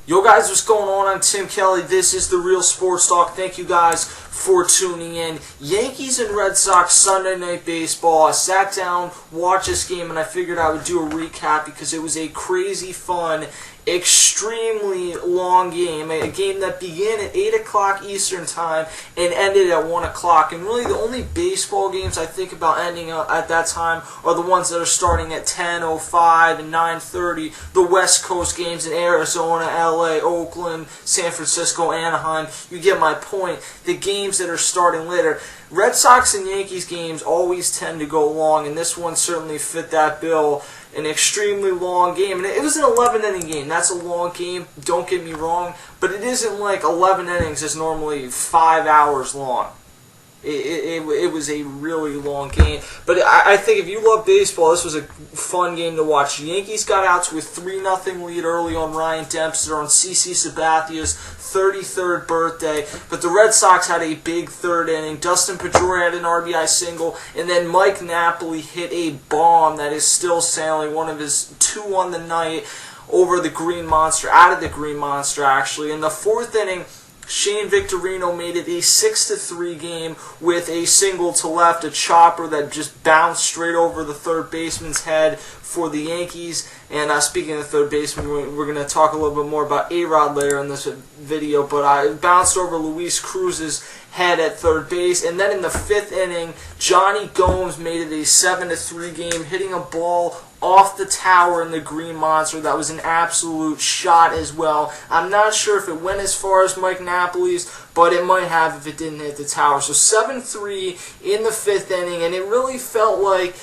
Yo guys, what's going on? I'm Tim Kelly. This is The Real Sports Talk. Thank you guys for tuning in. Yankees and Red Sox Sunday Night Baseball. I sat down, watched this game, and I figured I would do a recap because it was a crazy fun, extremely long game. A game that began at 8 o'clock Eastern Time and ended at 1 o'clock. And really the only baseball games I think about ending up at that time are the ones that are starting at 10:05 and 9:30. The West Coast games in Arizona, LA, Oakland, San Francisco, Anaheim. You get my point. The games that are starting later. Red Sox and Yankees games always tend to go long, and this one certainly fit that bill. An extremely long game, and it was an 11-inning game. That's a long game, don't get me wrong, but it isn't like 11 innings is normally 5 hours long. It was a really long game. But I think if you love baseball, this was a fun game to watch. The Yankees got out to a 3-0 lead early on Ryan Dempster on CC Sabathia's 33rd birthday. But the Red Sox had a big third inning. Dustin Pedroia had an RBI single. And then Mike Napoli hit a bomb that is still sailing, one of his 2 on the night over the Green Monster, out of the Green Monster actually. In the 4th inning, Shane Victorino made it a 6-3 game with a single to left, a chopper that just bounced straight over the third baseman's head for the Yankees. And speaking of the third baseman, we're going to talk a little bit more about A-Rod later in this video, but I bounced over Luis Cruz's head at third base. And then in the 5th inning, Johnny Gomes made it a 7-3 game, hitting a ball off the tower in the Green Monster. That was an absolute shot as well. I'm not sure if it went as far as Mike Napoli's, but it might have if it didn't hit the tower. So 7-3 in the 5th inning, and it really felt like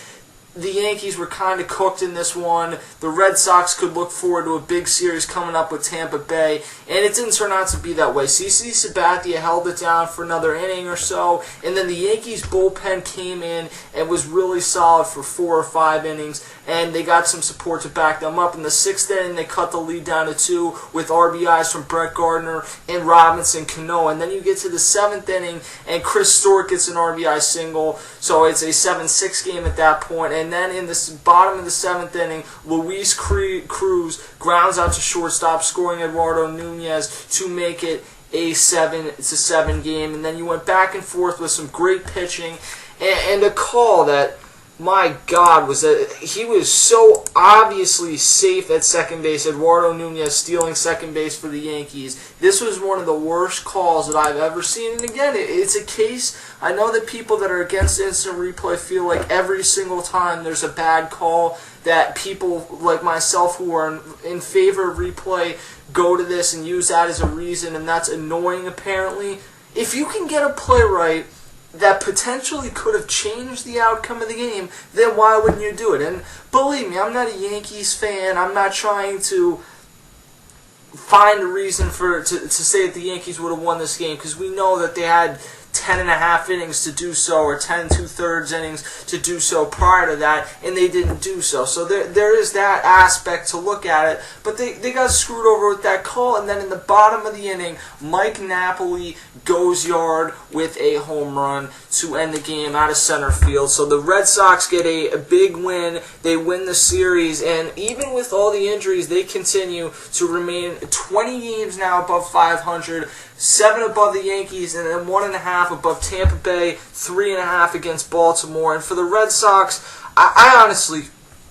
the Yankees were kind of cooked in this one. The Red Sox could look forward to a big series coming up with Tampa Bay, and it didn't turn out to be that way. CC Sabathia held it down for another inning or so, and then the Yankees bullpen came in and was really solid for 4 or 5 innings, and they got some support to back them up. In the 6th inning, they cut the lead down to 2 with RBIs from Brett Gardner and Robinson Cano. And then you get to the 7th inning, and Chris Stewart gets an RBI single, so it's a 7-6 game at that point. And then in the bottom of the 7th inning, Luis Cruz grounds out to shortstop, scoring Eduardo Nunez to make it a 7-7 game. And then you went back and forth with some great pitching and a call that, my God, was that he was so obviously safe at second base. Eduardo Nunez stealing second base for the Yankees. This was one of the worst calls that I've ever seen. And again, it's a case, I know that people that are against instant replay feel like every single time there's a bad call that people like myself who are in favor of replay go to this and use that as a reason, and that's annoying apparently. If you can get a play right that potentially could have changed the outcome of the game, then why wouldn't you do it? And believe me, I'm not a Yankees fan. I'm not trying to find a reason to say that the Yankees would have won this game, because we know that they had 10.5 innings to do so, or 10 2/3 innings to do so prior to that, and they didn't do so. So there is that aspect to look at it, but they got screwed over with that call. And then in the bottom of the inning, Mike Napoli goes yard with a home run to end the game out of center field. So the Red Sox get a big win. They win the series, and even with all the injuries, they continue to remain 20 games now above 500, 7 above the Yankees, and then 1.5 above Tampa Bay, 3.5 against Baltimore. And for the Red Sox, I honestly,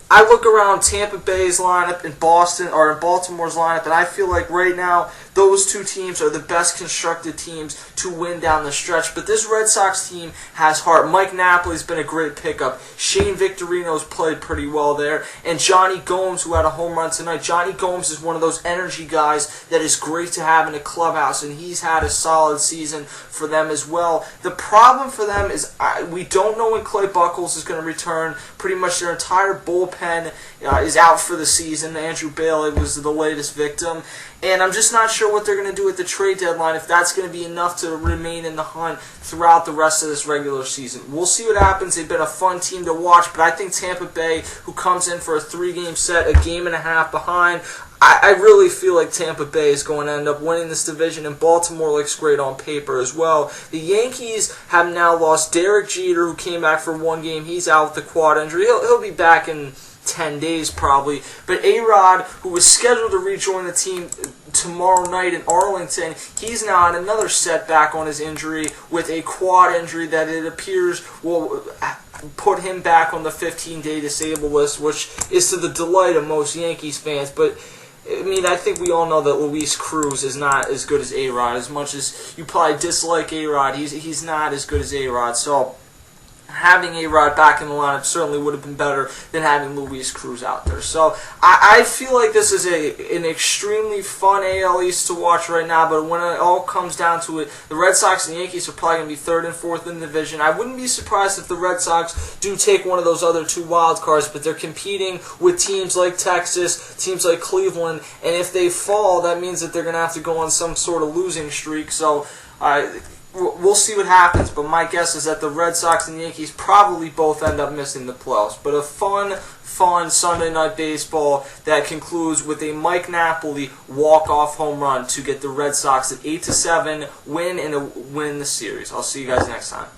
I look around Tampa Bay's lineup in Boston or in Baltimore's lineup, and I feel like right now those two teams are the best constructed teams to win down the stretch. But this Red Sox team has heart. Mike Napoli's been a great pickup. Shane Victorino's played pretty well there. And Johnny Gomes, who had a home run tonight. Johnny Gomes is one of those energy guys that is great to have in a clubhouse, and he's had a solid season for them as well. The problem for them is we don't know when Clay Buchholz is going to return. Pretty much their entire bullpen is out for the season. Andrew Bailey was the latest victim. And I'm just not sure what they're going to do at the trade deadline, if that's going to be enough to remain in the hunt throughout the rest of this regular season. We'll see what happens. They've been a fun team to watch, but I think Tampa Bay, who comes in for a 3-game set, a game and a half behind, I really feel like Tampa Bay is going to end up winning this division, and Baltimore looks great on paper as well. The Yankees have now lost Derek Jeter, who came back for 1 game. He's out with the quad injury. He'll be back in 10 days probably. But A-Rod, who was scheduled to rejoin the team tomorrow night in Arlington, he's now had another setback on his injury with a quad injury that it appears will put him back on the 15-day disabled list, which is to the delight of most Yankees fans. But I mean, I think we all know that Luis Cruz is not as good as A-Rod. As much as you probably dislike A-Rod, he's not as good as A-Rod. So having A-Rod back in the lineup certainly would have been better than having Luis Cruz out there. So I feel like this is an extremely fun AL East to watch right now, but when it all comes down to it, the Red Sox and Yankees are probably going to be 3rd and 4th in the division. I wouldn't be surprised if the Red Sox do take one of those other 2 wild cards, but they're competing with teams like Texas, teams like Cleveland, and if they fall, that means that they're going to have to go on some sort of losing streak. So we'll see what happens, but my guess is that the Red Sox and Yankees probably both end up missing the playoffs. But a fun Sunday night baseball that concludes with a Mike Napoli walk-off home run to get the Red Sox at 8-7 win and win the series. I'll see you guys next time.